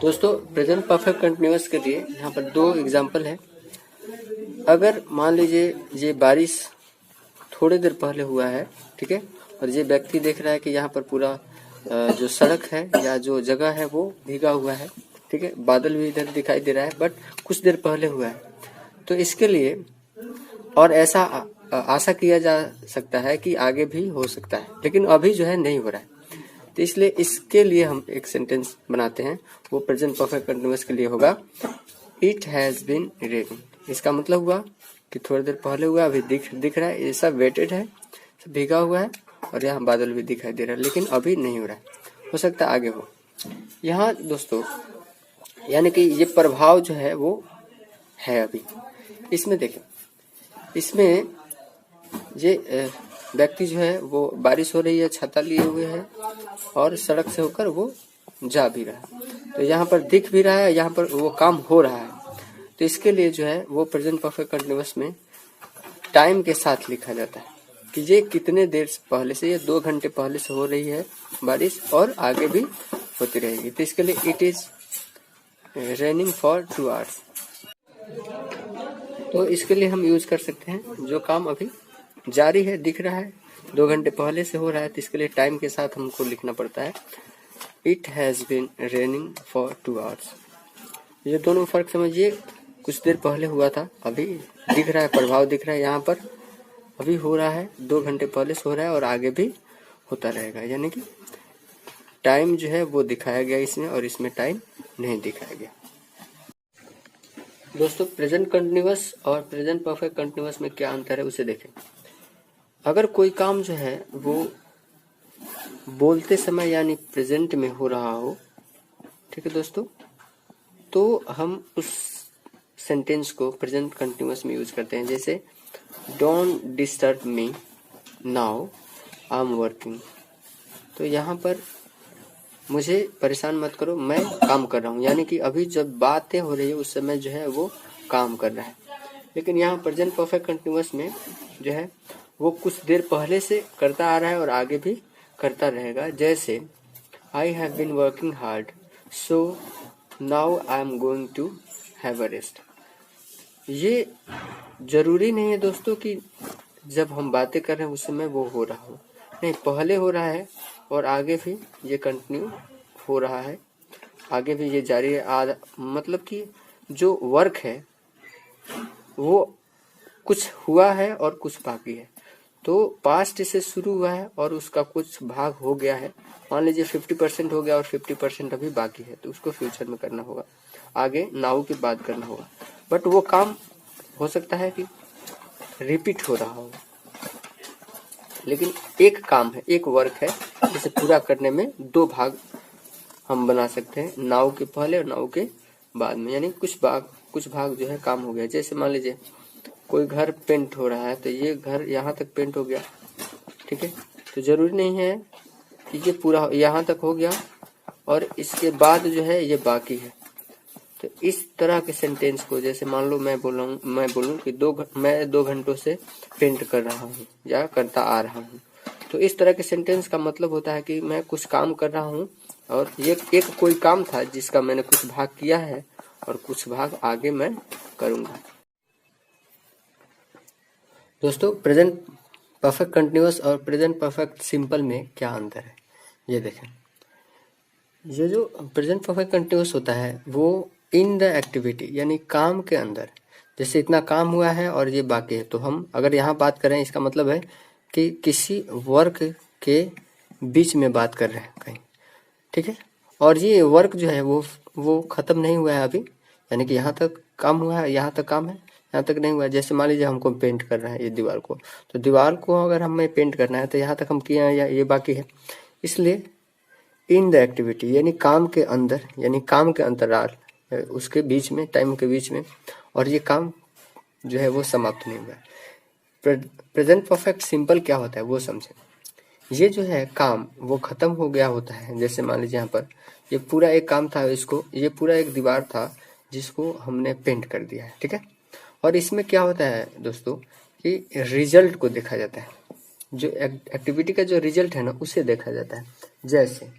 दोस्तों present perfect continuous के लिए यहाँ पर दो एग्जाम्पल है। अगर मान लीजिए ये बारिश थोड़ी देर पहले हुआ है, ठीक है, और ये व्यक्ति देख रहा है कि यहाँ पर पूरा जो सड़क है या जो जगह है वो भीगा हुआ है, ठीक है, बादल भी इधर दिखाई दे रहा है बट कुछ देर पहले हुआ है। तो इसके लिए और ऐसा आशा किया जा सकता है कि आगे भी हो सकता है, लेकिन अभी जो है नहीं हो रहा है। तो इसलिए इसके लिए हम एक सेंटेंस बनाते हैं, वो प्रेजेंट परफेक्ट कंटिन्यूअस के लिए होगा इट हैज बीन रेनिंग। इसका मतलब हुआ कि थोड़ी देर पहले हुआ, अभी दिख रहा है, ये सब वेटेड है, सब भीगा हुआ है और यहाँ बादल भी दिखाई दे रहा है, लेकिन अभी नहीं हो रहा है, हो सकता है आगे हो। यहाँ दोस्तों यानी कि ये प्रभाव जो है वो है अभी। इसमें देखें, इसमें ये व्यक्ति जो है वो बारिश हो रही है, छाता लिए हुए है और सड़क से होकर वो जा भी रहा है। तो यहाँ पर दिख भी रहा है, यहाँ पर वो काम हो रहा है। तो इसके लिए जो है वो प्रेजेंट परफेक्ट कंटिन्यूअस में टाइम के साथ लिखा जाता है कि ये कितने देर से पहले से, ये 2 घंटे पहले से हो रही है बारिश और आगे भी होती रहेगी। तो इसके लिए it is raining for 2 hours. तो इसके लिए हम यूज कर सकते हैं जो काम अभी जारी है, दिख रहा है, 2 घंटे पहले से हो रहा है, तो इसके लिए टाइम के साथ हमको लिखना पड़ता है it has been raining for 2 hours. ये दोनों फर्क समझिए, कुछ देर पहले हुआ था, अभी दिख रहा है, प्रभाव दिख रहा है, यहाँ पर अभी हो रहा है, 2 घंटे पहले से हो रहा है और आगे भी होता रहेगा। यानी कि टाइम जो है वो दिखाया गया इसमें और इसमें टाइम नहीं दिखाया गया। दोस्तों प्रेजेंट कंटिन्यूअस और प्रेजेंट परफेक्ट कंटिन्यूअस में क्या अंतर है उसे देखें। अगर कोई काम जो है वो बोलते समय यानी प्रेजेंट में हो रहा हो, ठीक है दोस्तों, तो हम उस सेंटेंस को प्रेजेंट कंटिन्यूअस में यूज करते हैं। जैसे don't disturb me now I am working. तो यहाँ पर मुझे परेशान मत करो, मैं काम कर रहा हूँ, यानी कि अभी जब बातें हो रही है उस समय जो है वो काम कर रहा है। लेकिन यहाँ प्रेजेंट परफेक्ट कंटिन्यूअस में जो है वो कुछ देर पहले से करता आ रहा है और आगे भी करता रहेगा। जैसे I have been working hard so now I am going to have a rest. ये जरूरी नहीं है दोस्तों कि जब हम बातें कर रहे हैं उस समय वो हो रहा हो, नहीं, पहले हो रहा है और आगे भी ये कंटिन्यू हो रहा है, आगे भी ये जारी है। मतलब कि जो वर्क है वो कुछ हुआ है और कुछ बाकी है। तो पास्ट से शुरू हुआ है और उसका कुछ भाग हो गया है, मान लीजिए 50% हो गया और 50% अभी बाकी है, तो उसको फ्यूचर में करना होगा, आगे नाउ की बात करना होगा। बट वो काम हो सकता है कि रिपीट हो रहा हो, लेकिन एक काम है, एक वर्क है, जिसे पूरा करने में 2 भाग हम बना सकते हैं, नाउ के पहले और नाउ के बाद में। यानी कुछ भाग जो है काम हो गया। जैसे मान लीजिए कोई घर पेंट हो रहा है, तो ये घर यहाँ तक पेंट हो गया, ठीक है, तो जरूरी नहीं है कि ये पूरा यहाँ तक हो गया और इसके बाद जो है ये बाकी है। तो इस तरह के सेंटेंस को, जैसे मान लो मैं बोलूँ कि मैं 2 घंटों से पेंट कर रहा हूँ या करता आ रहा हूँ, तो इस तरह के सेंटेंस का मतलब होता है कि मैं कुछ काम कर रहा हूँ और ये एक कोई काम था जिसका मैंने कुछ भाग किया है और कुछ भाग आगे मैं करूँगा। दोस्तों प्रेजेंट परफेक्ट कंटिन्यूअस और प्रेजेंट परफेक्ट सिंपल में क्या अंतर है ये देखें। ये जो प्रेजेंट परफेक्ट कंटिन्यूअस होता है वो इन द एक्टिविटी यानी काम के अंदर, जैसे इतना काम हुआ है और ये बाकी है, तो हम अगर यहाँ बात करें इसका मतलब है कि किसी वर्क के बीच में बात कर रहे हैं कहीं, ठीक है, और ये वर्क जो है वो खत्म नहीं हुआ है अभी, यानी कि यहाँ तक काम हुआ है, यहाँ तक काम है, यहाँ तक नहीं हुआ है। जैसे मान लीजिए हमको पेंट करना है ये दीवार को, तो दीवार को अगर हमें पेंट करना है तो यहाँ तक हम किए हैं या ये बाकी है। इसलिए इन द एक्टिविटी यानी काम के अंदर, यानी काम के अंतराल, उसके बीच में, टाइम के बीच में, और ये काम जो है वो समाप्त नहीं हुआ है। प्रेजेंट परफेक्ट सिंपल क्या होता है वो समझें। ये जो है काम वो खत्म हो गया होता है। जैसे मान लीजिए यहाँ पर ये पूरा एक काम था, इसको ये पूरा एक दीवार था जिसको हमने पेंट कर दिया है, ठीक है, और इसमें क्या होता है दोस्तों कि रिजल्ट को देखा जाता है, जो एक्टिविटी का जो रिजल्ट है ना उसे देखा जाता है। जैसे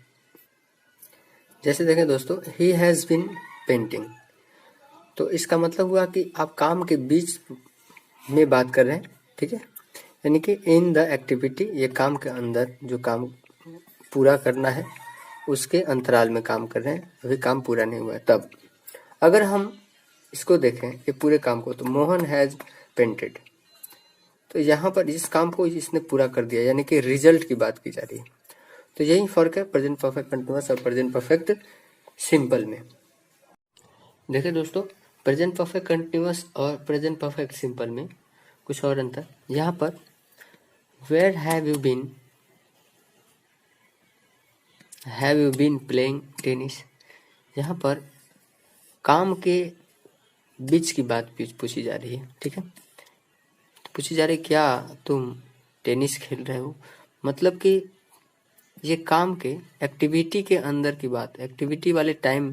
जैसे देखें दोस्तों, ही हैज़ बीन पेंटिंग, तो इसका मतलब हुआ कि आप काम के बीच में बात कर रहे हैं, ठीक है। यानी कि इन द एक्टिविटी, ये काम के अंदर जो काम पूरा करना है उसके अंतराल में काम कर रहे हैं, अभी काम पूरा नहीं हुआ है तब। अगर हम इसको देखें ये पूरे काम को, तो मोहन हैज़ पेंटेड, तो यहाँ पर इस काम को इसने पूरा कर दिया, यानी कि रिजल्ट की बात की जा रही है। तो यही फर्क है प्रेजेंट परफेक्ट कंटिन्यूअस और प्रेजेंट परफेक्ट सिंपल में। देखिए दोस्तों, प्रेजेंट परफेक्ट कंटिन्यूअस और प्रेजेंट परफेक्ट सिंपल में कुछ और अंतर। यहाँ पर where have you been playing tennis, यहाँ पर काम के बीच की बात पूछी जा रही है, ठीक है। पूछी जा रही है क्या तुम टेनिस खेल रहे हो, मतलब कि ये काम के एक्टिविटी के अंदर की बात, एक्टिविटी वाले टाइम,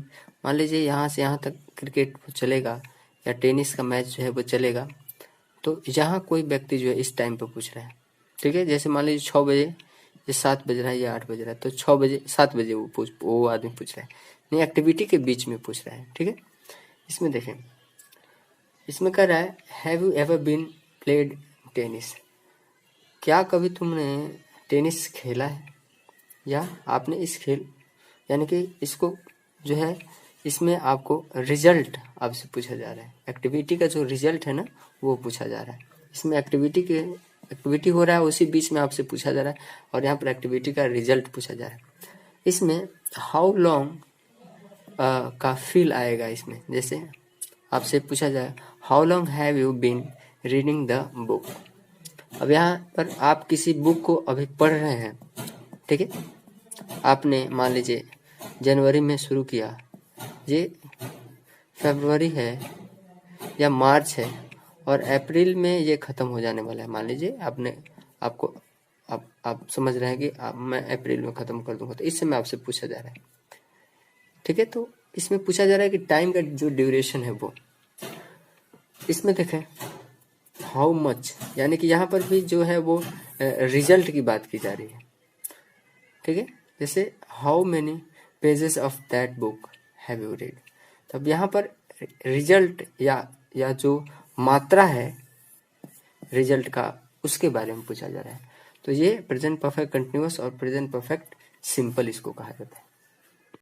मान लीजिए यहाँ से यहाँ तक क्रिकेट चलेगा या टेनिस का मैच जो है वो चलेगा, तो यहाँ कोई व्यक्ति जो है इस टाइम पे पूछ रहा है, ठीक है। जैसे मान लीजिए 6 बजे, ये 7 बज रहा है या 8 बज रहा है, तो 6 बजे 7 बजे वो आदमी पूछ रहा है, नहीं एक्टिविटी के बीच में पूछ रहा है, ठीक है। इसमें देखें, इसमें कह रहा है have you ever been played tennis, क्या कभी तुमने टेनिस खेला है, या आपने इस खेल, यानी कि इसको जो है इसमें आपको रिजल्ट आपसे पूछा जा रहा है, एक्टिविटी का जो रिजल्ट है ना वो पूछा जा रहा है। इसमें एक्टिविटी हो रहा है उसी बीच में आपसे पूछा जा रहा है, और यहाँ पर एक्टिविटी का रिजल्ट पूछा जा रहा है। इसमें हाउ लॉन्ग का फील आएगा इसमें, जैसे आपसे पूछा जाए how long have you been reading the book. अब यहाँ पर आप किसी बुक को अभी पढ़ रहे हैं, ठीक है। आपने मान लीजिए जनवरी में शुरू किया, ये फरवरी है या मार्च है, और अप्रैल में ये ख़त्म हो जाने वाला है। मान लीजिए आप समझ रहे हैं कि मैं अप्रैल में ख़त्म कर दूंगा, तो इस समय आपसे पूछा जा रहा है, ठीक है। तो इसमें पूछा जा रहा है कि टाइम का जो ड्यूरेशन है वो, इसमें देखें हाउ मच, यानी कि यहाँ पर भी जो है वो रिजल्ट की बात की जा रही है, ठीक है। जैसे how many pages of that book have you read, तब यहाँ पर रिजल्ट या जो मात्रा है रिजल्ट का उसके बारे में पूछा जा रहा है। तो ये प्रेजेंट परफेक्ट कंटिन्यूअस और प्रेजेंट परफेक्ट सिंपल इसको कहा जाता है।